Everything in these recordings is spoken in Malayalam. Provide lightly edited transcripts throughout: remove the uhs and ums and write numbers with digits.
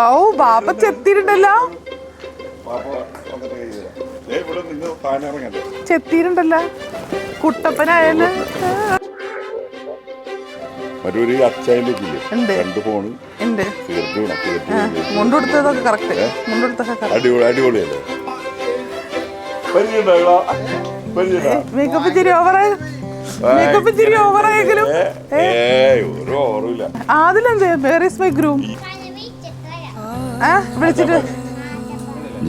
ഓ ബാപ്പ ചെത്തിയിട്ടുണ്ടല്ലോ, ചെത്തിയിട്ടുണ്ടല്ലോ കുട്ടപ്പനായാലും മുണ്ടെടുത്തതൊക്കെ കറക്റ്റ്, മുണ്ടെടുത്തൊക്കെ അടിപൊളിയല്ലേ? മേക്കപ്പ് ഇച്ചിരി ഓവറായി, മേക്കപ്പ് ഇച്ചിരി ഓവറായെങ്കിലും അതിലെന്ത് വേർ ഈസ് മൈ ഗ്രൂം വിളിച്ചിട്ട്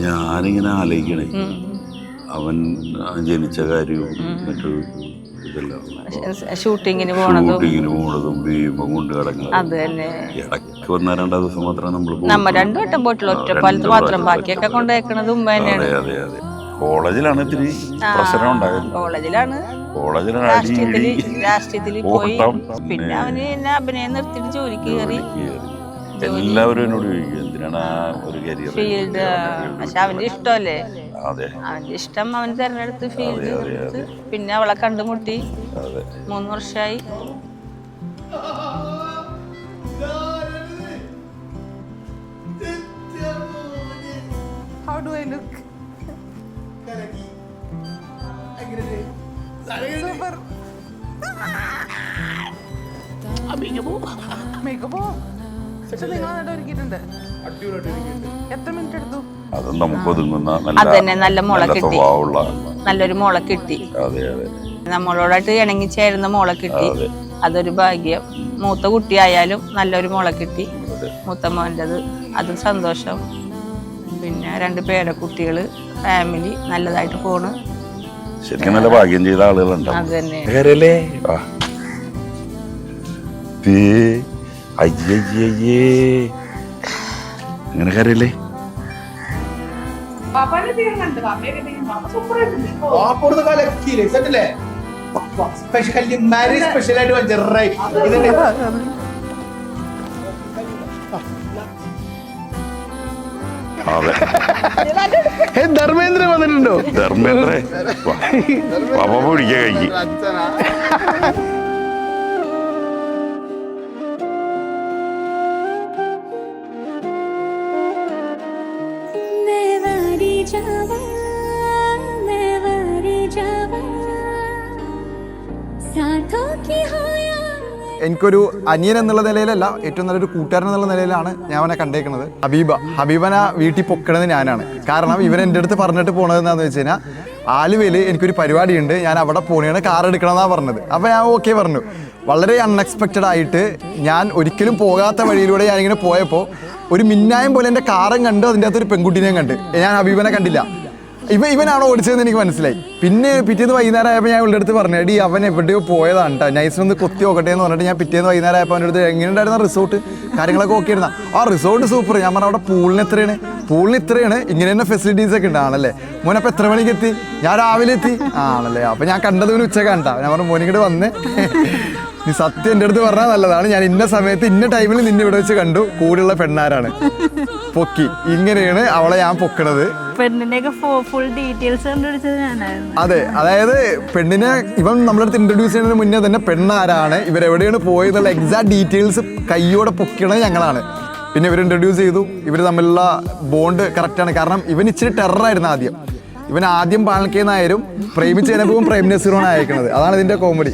ഞാനിങ്ങനെ ആലോചിക്കണേ, അവൻ ജനിച്ച കാര്യവും മറ്റു ഷൂട്ടിങ്ങിന് പോണതും ഭീമം കൊണ്ട് കിടക്കുന്നത്. അത് തന്നെ ഇടയ്ക്ക് 1-2 ദിവസം മാത്രമേ നമ്മൾ 2 വട്ടം പോയിട്ടുള്ളൂ, ഒറ്റപ്പാലത്ത് മാത്രം. ബാക്കിയൊക്കെ കൊണ്ടുവയ്ക്കണത് ഉമ്മ തന്നെയാണ്. അതെ അതെ. കോളേജിലാണ് ഇത്തിരി പ്രശ്നം ഉണ്ടായത്. കോളേജിലാണ് രാഷ്ട്രീയത്തില് പോയി. പിന്നെ അവന് എന്നെ അഭിനയം നിർത്തിയിട്ട് ജോലിക്ക് കയറി. എല്ലാവരും എന്നോട് ചോദിക്കും എന്തിനാണ് ഒരു കരിയർ ഫീൽഡ്. പക്ഷെ അവന്റെ ഇഷ്ടമല്ലേ, അവന്റെ ഇഷ്ടം അവൻ തെരഞ്ഞെടുത്ത് ഫീൽഡ്. പിന്നെ അവളെ കണ്ടുമുട്ടി 3 വർഷമായി. How do I look? Super. മേക്കപ്പോ പക്ഷെ നിങ്ങൾ ഒരുക്കിയിട്ടുണ്ട്. എത്ര മിനിറ്റ് എടുത്തു? അത് നമുക്ക് ഒതുങ്ങുന്ന അതന്നെ നല്ല മോളെ കിട്ടി, നല്ലൊരു മോളെ കിട്ടി. നമ്മളോടായിട്ട് ഇണങ്ങിച്ചേരുന്ന മോളെ കിട്ടി, അതൊരു ഭാഗ്യം. മൂത്ത കുട്ടിയായാലും നല്ലൊരു മോളെ കിട്ടി, മൂത്ത മോൻ്റെത്, അതും സന്തോഷം. പിന്നെ 2 പേരക്കുട്ടികള്, ഫാമിലി നല്ലതായിട്ട് പോണ്. ശരിക്കും നല്ല ഭാഗ്യം ചെയ്ത ആളുകളുണ്ട്. അത് തന്നെ. അങ്ങനെ കാര്യല്ലേ? ധർമ്മേന്ദ്ര വന്നിട്ടുണ്ടോ? ധർമ്മേന്ദ്ര പാപ്പ പിടിക്കാൻ കഴിക്കും. എനിക്കൊരു അനിയൻ എന്നുള്ള നിലയിലല്ല, ഏറ്റവും നല്ലൊരു കൂട്ടുകാരൻ എന്നുള്ള നിലയിലാണ് ഞാൻ അവനെ കണ്ടേക്കുന്നത്. ഹബീബനെ വീട്ടിൽ പൊക്കണത് ഞാനാണ്. കാരണം ഇവൻ എൻ്റെ അടുത്ത് പറഞ്ഞിട്ട് പോണത് എന്താണെന്ന് വെച്ച് കഴിഞ്ഞാൽ, ആലുവയിൽ എനിക്കൊരു പരിപാടിയുണ്ട്, ഞാൻ അവിടെ പോണേണ്, കാർ എടുക്കണമെന്നാണ് പറഞ്ഞത്. അപ്പോൾ ഞാൻ ഓക്കെ പറഞ്ഞു. വളരെ അൺഎക്സ്പെക്റ്റഡ് ആയിട്ട് ഞാൻ ഒരിക്കലും പോകാത്ത വഴിയിലൂടെ ഞാനിങ്ങനെ പോയപ്പോൾ ഒരു മിന്നായം പോലെ എൻ്റെ കാറും കണ്ട് അതിൻ്റെ അകത്തൊരു പെൺകുട്ടീനെയും കണ്ട്. ഞാൻ ഹബീബനെ കണ്ടില്ല, ഇവനാണോ ഓടിച്ചതെന്ന് എനിക്ക് മനസ്സിലായി. പിന്നെ പിറ്റേന്ന് വൈകുന്നേരം ആയപ്പോൾ ഞാൻ ഇവളുടെ അടുത്ത് പറഞ്ഞു, എടി അവൻ എവിടെയോ പോയതാണ് കേട്ടോ, നൈസിനൊന്ന് കൊത്തി നോക്കട്ടെ എന്ന് പറഞ്ഞിട്ട് ഞാൻ പിറ്റേന്ന് വൈകുന്നേരം ആയപ്പോൾ അവൻ്റെ അടുത്ത് എങ്ങനെയുണ്ടായിരുന്ന റിസോർട്ട് കാര്യങ്ങളൊക്കെ ഓക്കെ ആയിരുന്ന? ആ റിസോർട്ട് സൂപ്പർ. ഞാൻ പറഞ്ഞു അവിടെ പൂളിന് ഇത്രയാണ്, ഇങ്ങനെ തന്നെ ഫെസിലിറ്റീസ് ഒക്കെ ഉണ്ടാണല്ലേ. മോനെ അപ്പോൾ എത്ര മണിക്ക് എത്തി? ഞാൻ രാവിലെ എത്തി. ആണല്ലേ, അപ്പോൾ ഞാൻ കണ്ടത് ഇവന് ഉച്ചക്ക് കണ്ടാ. ഞാൻ പറഞ്ഞു മോനിങ്ങോട്ട് വന്ന് നീ സത്യം എൻ്റെ അടുത്ത് പറഞ്ഞാൽ നല്ലതാണ്, ഞാൻ ഇന്ന സമയത്ത് ഇന്ന ടൈമിൽ നിന്നെ ഇവിടെ വെച്ച് കണ്ടു, കൂടെയുള്ള പെണ്ണാരാണ് പൊക്കി. ഇങ്ങനെയാണ് അവളെ ഞാൻ പൊക്കണത്. അതെ, അതായത് പെണ്ണിനെ ഇവൻ നമ്മുടെ അടുത്ത് ഇൻട്രൊഡ്യൂസ് ചെയ്യുന്നതിന് മുന്നേ തന്നെ പെണ്ണാരാണ്, ഇവരെവിടെയാണ് പോയതെന്നുള്ള എക്സാക്ട് ഡീറ്റെയിൽസ് കയ്യോടെ പൊക്കണത് ഞങ്ങളാണ്. പിന്നെ ഇവർ ഇൻട്രൊഡ്യൂസ് ചെയ്തു. ഇവർ തമ്മിലുള്ള ബോണ്ട് കറക്റ്റാണ്. കാരണം ഇവൻ ഇച്ചിരി ടെററായിരുന്നു ആദ്യം. ഇവൻ ആദ്യം പാൽക്കേന്നായാലും പ്രേമിച്ചതിനൊപ്പം പ്രേം നസീറാണ് അയക്കണത്. അതാണ് ഇതിൻ്റെ കോമഡി.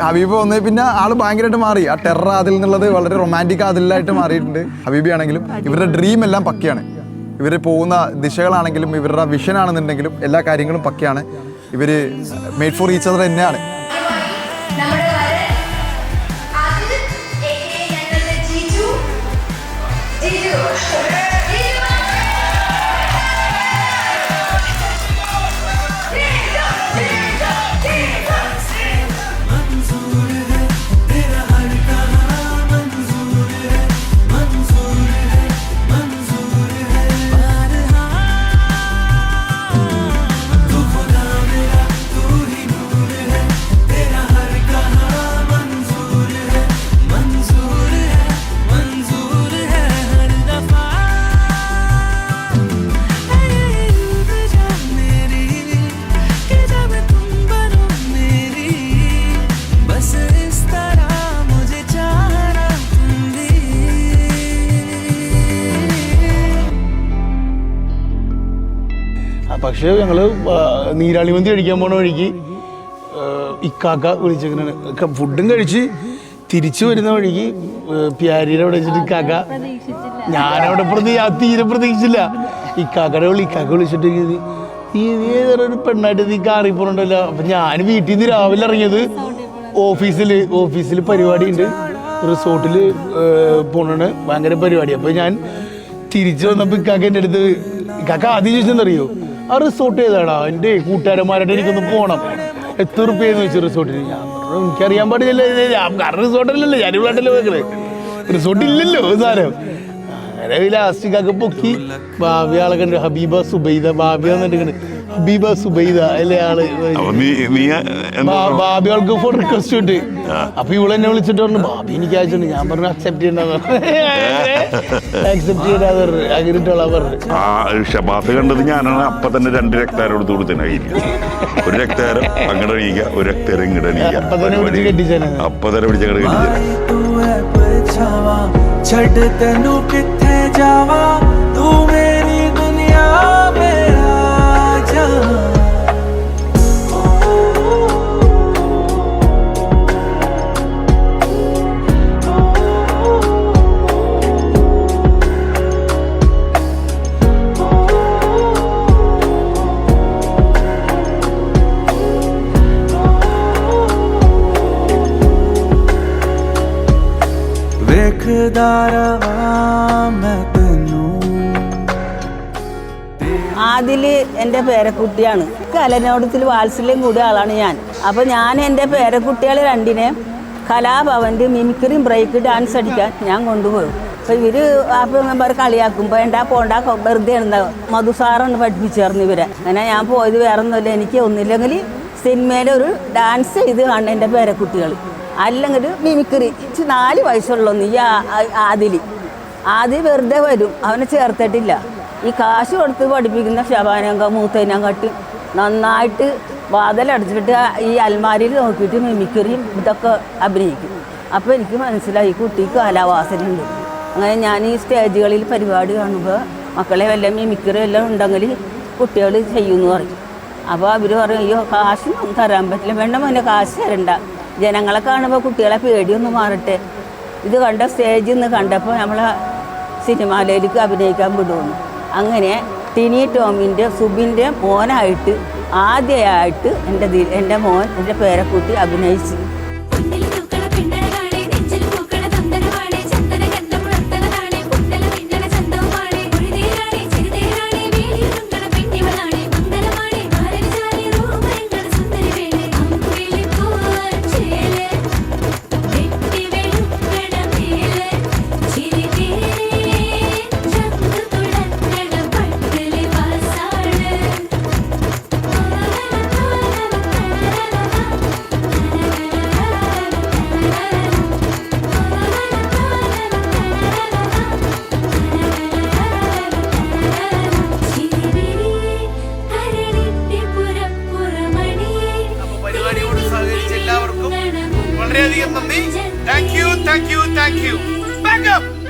ഹബീബ് വന്നത് പിന്നെ ആള് ഭയങ്കരമായിട്ട് മാറി. ആ ടെറർ അതിൽ നിന്നുള്ളത് വളരെ റൊമാൻറ്റിക് അതിലായിട്ട് മാറിയിട്ടുണ്ട്. ഹബീബി ആണെങ്കിലും ഇവരുടെ ഡ്രീം എല്ലാം പക്കയാണ്. ഇവർ പോകുന്ന ദിശകളാണെങ്കിലും ഇവരുടെ വിഷൻ ആണെന്നുണ്ടെങ്കിലും എല്ലാ കാര്യങ്ങളും പക്കയാണ്. ഇവർ മെയ്ഡ് ഫോർ ഈച്ച് അതർ തന്നെയാണ്. പക്ഷേ ഞങ്ങൾ നീരാളി മന്തി കഴിക്കാൻ പോണ വഴിക്ക് ഇക്കാക്ക വിളിച്ചിങ്ങനെ ഫുഡും കഴിച്ച് തിരിച്ചു വരുന്ന വഴിക്ക് പ്യാരിയുടെ അവിടെ വെച്ചിട്ട് ഇക്കാക്ക ഞാനവിടെ തീരെ പ്രതീക്ഷിച്ചില്ല. ഇക്കാക്ക വിളിച്ചിട്ട് നീ ഏതൊരു പെണ്ണായിട്ട് നീ കാറി പോകണ്ടല്ലോ. അപ്പം ഞാൻ വീട്ടിൽ നിന്ന് രാവിലെ ഇറങ്ങിയത് ഓഫീസിൽ പരിപാടിയുണ്ട്, റിസോർട്ടിൽ പോണാണ്, ഭയങ്കര പരിപാടി. അപ്പോൾ ഞാൻ തിരിച്ചു വന്നപ്പോൾ ഇക്കാക്ക എൻ്റെ അടുത്ത് ഇക്കാക്ക ആദ്യം ചോദിച്ചെന്നറിയോ, ആ റിസോർട്ട് ഏതാടാ, എൻ്റെ കൂട്ടുകാരന്മാരായിട്ട് എനിക്കൊന്ന് പോകണം, എത്ര റുപ്യെന്ന് വെച്ചു റിസോർട്ടിന്. ഞാൻ പറഞ്ഞു എനിക്കറിയാൻ പാടില്ല, കാരണം റിസോർട്ടിലല്ലേ, ഞാനിവിടായിട്ടല്ലേ പോയത്, റിസോർട്ട് ഇല്ലല്ലോ സാരം. അങ്ങനെ ലാസ്റ്റ് ഇക്കാക്ക പൊക്കി ഭാവി ആളെ കണ്ടു, ഹബീബ സുബൈദ, ഭാബി വന്നിട്ട് ഹബീബ സുബൈദ അല്ലേ ആള്, ഭാബി ആൾക്ക് ഫോർ റിക്വസ്റ്റ് ഉണ്ട്. അപ്പൊ ഇവളെന്നെ വിളിച്ചിട്ട് പറഞ്ഞു ഭാബി എനിക്ക് അയച്ചിട്ടുണ്ട്. ഞാൻ പറഞ്ഞു അക്സെപ്റ്റ് ചെയ്യണ്ടെന്ന് അക്സെപ്റ്റ് ചെയ്യാതെ അങ്ങനെയിട്ടുള്ള പറഞ്ഞു. ഷബാത്ത് കണ്ടത് ഞാനാണ്. അപ്പൊ തന്നെ 2 രക്താരം എടുത്ത് കൊടുത്തന്നെ കയ്യിൽ, ഒരു രക്താരം അങ്ങോട്ട് എണീക്കുക, ഒരു രക്താരം ഇങ്ങോട്ട് എണീക്കുക, അപ്പൊ തന്നെ പിടിച്ച് കെട്ടിച്ചാൽ ਛੱਡ ਤੈਨੂੰ ਕਿੱਥੇ ਜਾਵਾਂ, ਤੂੰ ਮੇਰੀ ਦੁਨੀਆ ਮੇਰਾ ਜਹਾਂ. ആദില് എൻ്റെ പേരക്കുട്ടിയാണ്. കലനോടത്തിൽ വാത്സല്യം കൂടിയ ആളാണ് ഞാൻ. അപ്പോൾ ഞാൻ എൻ്റെ പേരക്കുട്ടികളെ രണ്ടിനെയും കലാഭവൻ്റെ മിമിക്രിയും ബ്രേക്ക് ഡാൻസ് അടിക്കാൻ ഞാൻ കൊണ്ടുപോകും. അപ്പോൾ ഇവർ അപ്പം കളിയാക്കുമ്പോൾ എന്താ പോണ്ട വെറുതെ ഉണ്ടാവും. മധുസാറാണ് പഠിപ്പിച്ചേർന്ന് ഇവരെ. അങ്ങനെ ഞാൻ പോയത് വേറെ ഒന്നുമില്ല, എനിക്ക് ഒന്നില്ലെങ്കിൽ സിനിമയിലൊരു ഡാൻസ് ചെയ്ത് കാണുന്ന എൻ്റെ പേരക്കുട്ടികൾ, അല്ലെങ്കിൽ മിമിക്രി. 4 വയസ്സുള്ളൊന്ന് ഈ ആദ്യം വെറുതെ വരും, അവനെ ചേർത്തിട്ടില്ല. ഈ കാശ് കൊടുത്ത് പഠിപ്പിക്കുന്ന ഷബാനങ്ക മൂത്തേനങ്ങാട്ട് നന്നായിട്ട് വാതിലടച്ചിട്ട് ഈ അൽമാരിയിൽ നോക്കിയിട്ട് മിമിക്രിയും ഇതൊക്കെ അഭിനയിക്കും. അപ്പോൾ എനിക്ക് മനസ്സിലായി ഈ കുട്ടിക്ക് കലാവാസനയുണ്ട്. അങ്ങനെ ഞാൻ ഈ സ്റ്റേജുകളിൽ പരിപാടി കാണുമ്പോൾ മക്കളെ വല്ല മിമിക്രി എല്ലാം ഉണ്ടെങ്കിൽ കുട്ടികൾ ചെയ്യുമെന്ന് പറയും. അപ്പോൾ അവർ പറയും അയ്യോ കാശൊന്നും തരാൻ പറ്റില്ല, വേണ്ട മോനെ കാശ് തരണ്ട, ജനങ്ങളെ കാണുമ്പോൾ കുട്ടികളെ പേടിയൊന്നും മാറട്ടെ. ഇത് കണ്ട സ്റ്റേജിൽ നിന്ന് കണ്ടപ്പോൾ നമ്മളെ സിനിമയിലേക്ക് അഭിനയിക്കാൻ വിടുമെന്ന്. അങ്ങനെ ടിനി ടോമിൻ്റെ സുബിൻ്റെ മോനായിട്ട് ആദ്യമായിട്ട് എൻ്റെ മോൻ എൻ്റെ പേരക്കുട്ടി അഭിനയിച്ചു. വളരെയധികം നന്ദി. Thank you. Back up.